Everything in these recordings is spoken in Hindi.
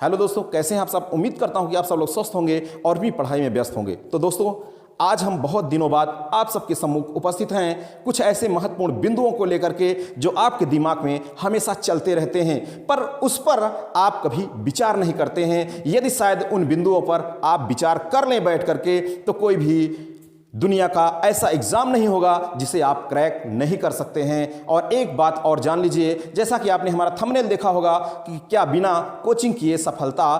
हेलो दोस्तों, कैसे हैं आप सब। उम्मीद करता हूं कि आप सब लोग स्वस्थ होंगे और भी पढ़ाई में व्यस्त होंगे। तो दोस्तों, आज हम बहुत दिनों बाद आप सबके सम्मुख उपस्थित हैं कुछ ऐसे महत्वपूर्ण बिंदुओं को लेकर के जो आपके दिमाग में हमेशा चलते रहते हैं, पर उस पर आप कभी विचार नहीं करते हैं। यदि शायद उन बिंदुओं पर आप विचार कर लें बैठ करके, तो कोई भी दुनिया का ऐसा एग्जाम नहीं होगा जिसे आप क्रैक नहीं कर सकते हैं। और एक बात और जान लीजिए, जैसा कि आपने हमारा थंबनेल देखा होगा कि क्या बिना कोचिंग किए सफलता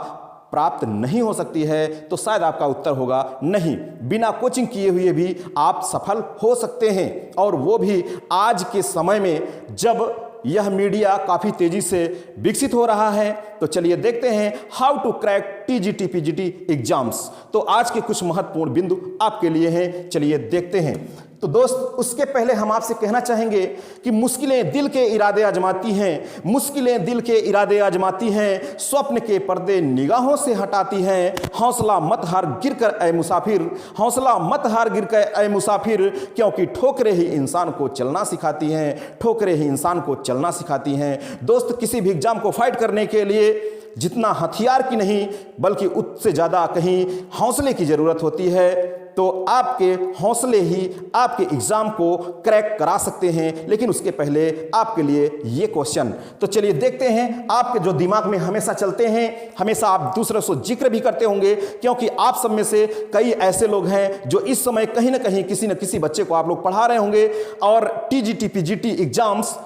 प्राप्त नहीं हो सकती है, तो शायद आपका उत्तर होगा नहीं, बिना कोचिंग किए हुए भी आप सफल हो सकते हैं। और वो भी आज के समय में जब यह मीडिया काफ़ी तेजी से विकसित हो रहा है। तो चलिए देखते हैं how to crack TGT PGT exams. तो आज के कुछ महत्वपूर्ण बिंदु आपके लिए हैं, चलिए देखते हैं। तो दोस्त, उसके पहले हम आपसे कहना चाहेंगे कि मुश्किलें दिल के इरादे आजमाती हैं, मुश्किलें दिल के इरादे आजमाती हैं, स्वप्न के पर्दे निगाहों से हटाती हैं। हौसला मत हार गिर कर ऐ मुसाफिर, हौसला मत हार गिर कर ऐ मुसाफिर, क्योंकि ठोकरें ही इंसान को चलना सिखाती हैं, ठोकरें ही इंसान को चलना सिखाती हैं। दोस्त, किसी भी एग्जाम को फाइट करने के लिए जितना हथियार की नहीं बल्कि उससे ज़्यादा कहीं हौसले की ज़रूरत होती है। तो आपके हौसले ही आपके एग्जाम को क्रैक करा सकते हैं। लेकिन उसके पहले आपके लिए ये क्वेश्चन, तो चलिए देखते हैं। आपके जो दिमाग में हमेशा चलते हैं, हमेशा आप दूसरों से जिक्र भी करते होंगे, क्योंकि आप सब में से कई ऐसे लोग हैं जो इस समय कहीं ना कहीं किसी न किसी बच्चे को आप लोग पढ़ा रहे होंगे। और टीजीटी पीजीटी एग्जाम्स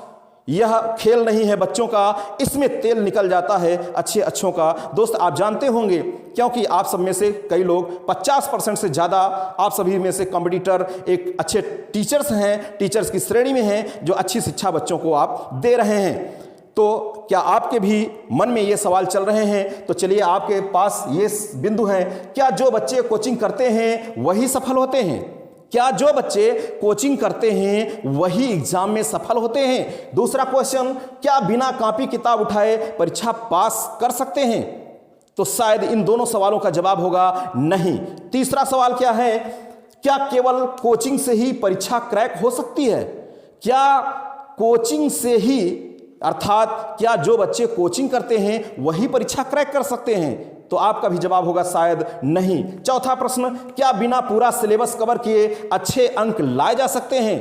यह खेल नहीं है बच्चों का, इसमें तेल निकल जाता है अच्छे अच्छों का। दोस्त, आप जानते होंगे, क्योंकि आप सब में से कई लोग 50% से ज़्यादा आप सभी में से कॉम्पिटिटर एक अच्छे टीचर्स हैं, टीचर्स की श्रेणी में हैं, जो अच्छी शिक्षा बच्चों को आप दे रहे हैं। तो क्या आपके भी मन में ये सवाल चल रहे हैं? तो चलिए, आपके पास ये बिंदु है, क्या जो बच्चे कोचिंग करते हैं वही सफल होते हैं? क्या जो बच्चे कोचिंग करते हैं वही एग्जाम में सफल होते हैं? दूसरा क्वेश्चन, क्या बिना कॉपी किताब उठाए परीक्षा पास कर सकते हैं? तो शायद इन दोनों सवालों का जवाब होगा नहीं। तीसरा सवाल क्या है, क्या केवल कोचिंग से ही परीक्षा क्रैक हो सकती है? क्या कोचिंग से ही, अर्थात क्या जो बच्चे कोचिंग करते हैं वही परीक्षा क्रैक कर सकते हैं? तो आपका भी जवाब होगा शायद नहीं। चौथा प्रश्न, क्या बिना पूरा सिलेबस कवर किए अच्छे अंक लाए जा सकते हैं?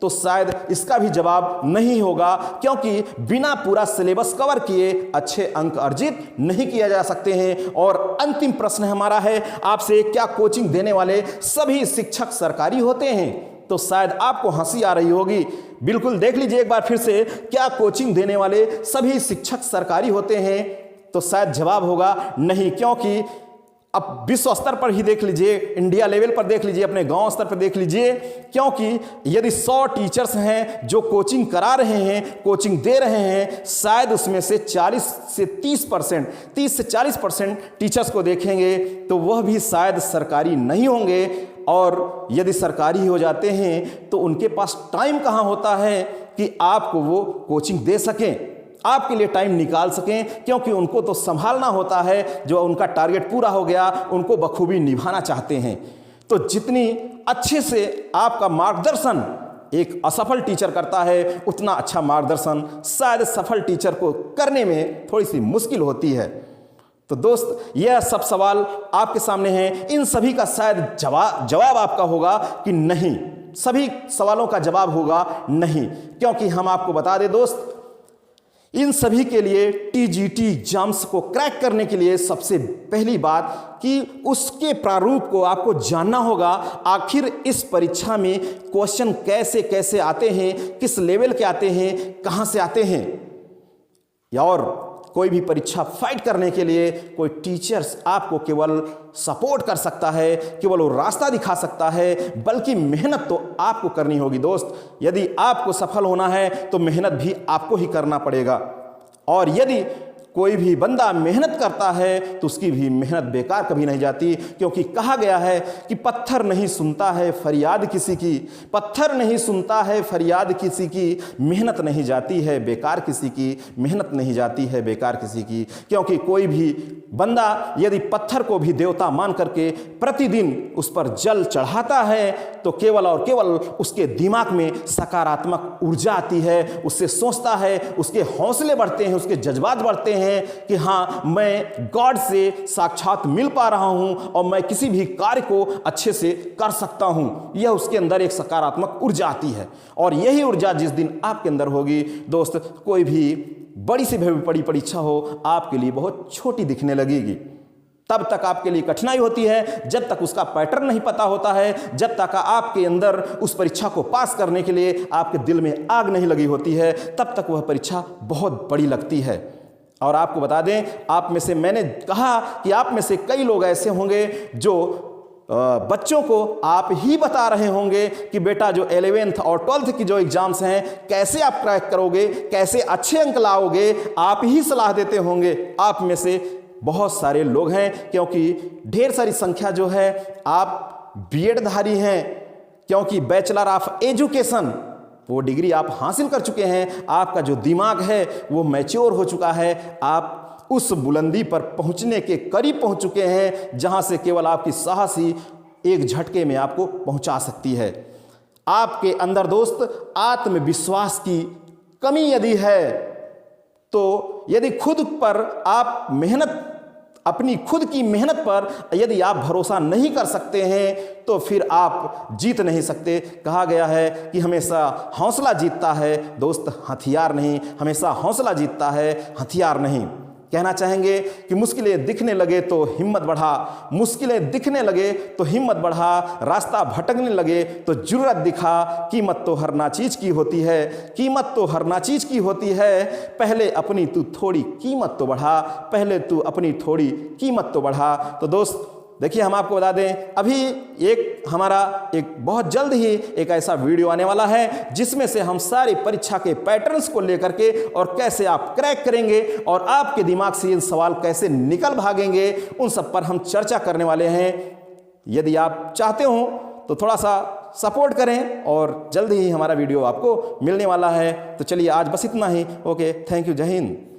तो शायद इसका भी जवाब नहीं होगा, क्योंकि बिना पूरा सिलेबस कवर किए अच्छे अंक अर्जित नहीं किए जा सकते हैं। और अंतिम प्रश्न हमारा है आपसे, क्या कोचिंग देने वाले सभी शिक्षक सरकारी होते हैं? तो शायद आपको हंसी आ रही होगी। बिल्कुल देख लीजिए एक बार फिर से, क्या कोचिंग देने वाले सभी शिक्षक सरकारी होते हैं? तो शायद जवाब होगा नहीं, क्योंकि अब विश्व स्तर पर ही देख लीजिए, इंडिया लेवल पर देख लीजिए, अपने गांव स्तर पर देख लीजिए, क्योंकि यदि 100 टीचर्स हैं जो कोचिंग करा रहे हैं, कोचिंग दे रहे हैं, शायद उसमें से 40 से 30%, 30 से 40% टीचर्स को देखेंगे तो वह भी शायद सरकारी नहीं होंगे। और यदि सरकारी हो जाते हैं तो उनके पास टाइम कहाँ होता है कि आपको वो कोचिंग दे सकें, आपके लिए टाइम निकाल सकें, क्योंकि उनको तो संभालना होता है। जो उनका टारगेट पूरा हो गया, उनको बखूबी निभाना चाहते हैं। तो जितनी अच्छे से आपका मार्गदर्शन एक असफल टीचर करता है, उतना अच्छा मार्गदर्शन शायद सफल टीचर को करने में थोड़ी सी मुश्किल होती है। तो दोस्त, यह सब सवाल आपके सामने हैं, इन सभी का शायद जवाब आपका होगा कि नहीं। सभी सवालों का जवाब होगा नहीं, क्योंकि हम आपको बता दें दोस्त, इन सभी के लिए टीजीटी एग्जाम्स को क्रैक करने के लिए सबसे पहली बात कि उसके प्रारूप को आपको जानना होगा। आखिर इस परीक्षा में क्वेश्चन कैसे कैसे आते हैं, किस लेवल के आते हैं, कहां से आते हैं। और कोई भी परीक्षा फाइट करने के लिए कोई टीचर्स आपको केवल सपोर्ट कर सकता है, केवल वो रास्ता दिखा सकता है, बल्कि मेहनत तो आपको करनी होगी दोस्त। यदि आपको सफल होना है तो मेहनत भी आपको ही करना पड़ेगा। और यदि कोई भी बंदा मेहनत करता है तो उसकी भी मेहनत बेकार कभी नहीं जाती, क्योंकि कहा गया है कि पत्थर नहीं सुनता है फरियाद किसी की, पत्थर नहीं सुनता है फरियाद किसी की, मेहनत नहीं जाती है बेकार किसी की, मेहनत नहीं जाती है बेकार किसी की। क्योंकि कोई भी बंदा यदि पत्थर को भी देवता मान करके प्रतिदिन उस पर जल चढ़ाता है तो केवल और केवल उसके दिमाग में सकारात्मक ऊर्जा आती है, उससे सोचता है, उसके हौसले बढ़ते हैं, उसके जज्बात बढ़ते हैं, हैं कि हाँ, मैं गॉड से साक्षात मिल पा रहा हूं और मैं किसी भी कार्य को अच्छे से कर सकता हूं। यह उसके अंदर एक सकारात्मक ऊर्जा आती है और यही ऊर्जा जिस दिन आपके अंदर होगी दोस्त, कोई भी बड़ी से बड़ी परीक्षा हो आपके लिए बहुत छोटी दिखने लगेगी। तब तक आपके लिए कठिनाई होती है जब तक उसका पैटर्न नहीं पता होता है, जब तक आपके अंदर उस परीक्षा को पास करने के लिए आपके दिल में आग नहीं लगी होती है, तब तक वह परीक्षा बहुत बड़ी लगती है। और आपको बता दें, आप में से, मैंने कहा कि आप में से कई लोग ऐसे होंगे जो बच्चों को आप ही बता रहे होंगे कि बेटा जो 11th और 12th की जो एग्जाम्स हैं कैसे आप क्रैक करोगे, कैसे अच्छे अंक लाओगे, आप ही सलाह देते होंगे। आप में से बहुत सारे लोग हैं, क्योंकि ढेर सारी संख्या जो है आप बीएड धारी हैं, क्योंकि बैचलर ऑफ एजुकेशन वो डिग्री आप हासिल कर चुके हैं। आपका जो दिमाग है वो मैच्योर हो चुका है, आप उस बुलंदी पर पहुंचने के करीब पहुंच चुके हैं जहां से केवल आपकी साहस ही एक झटके में आपको पहुंचा सकती है। आपके अंदर दोस्त आत्मविश्वास की कमी यदि है, तो यदि खुद पर आप मेहनत, अपनी खुद की मेहनत पर यदि आप भरोसा नहीं कर सकते हैं तो फिर आप जीत नहीं सकते। कहा गया है कि हमेशा हौसला जीतता है दोस्त, हथियार नहीं। हमेशा हौसला जीतता है, हथियार नहीं। कहना चाहेंगे कि मुश्किलें दिखने लगे तो हिम्मत बढ़ा, मुश्किलें दिखने लगे तो हिम्मत बढ़ा, रास्ता भटकने लगे तो जुर्रत दिखा। कीमत तो हर ना चीज की होती है, कीमत तो हर ना चीज की होती है। पहले अपनी तू थोड़ी कीमत तो बढ़ा, पहले तू अपनी थोड़ी कीमत तो बढ़ा। तो दोस्त देखिए, हम आपको बता दें, अभी एक हमारा एक बहुत जल्द ही एक ऐसा वीडियो आने वाला है जिसमें से हम सारी परीक्षा के पैटर्न्स को लेकर के और कैसे आप क्रैक करेंगे और आपके दिमाग से ये सवाल कैसे निकल भागेंगे, उन सब पर हम चर्चा करने वाले हैं। यदि आप चाहते हो तो थोड़ा सा सपोर्ट करें और जल्द ही हमारा वीडियो आपको मिलने वाला है। तो चलिए आज बस इतना ही। ओके, थैंक यू, जय हिंद।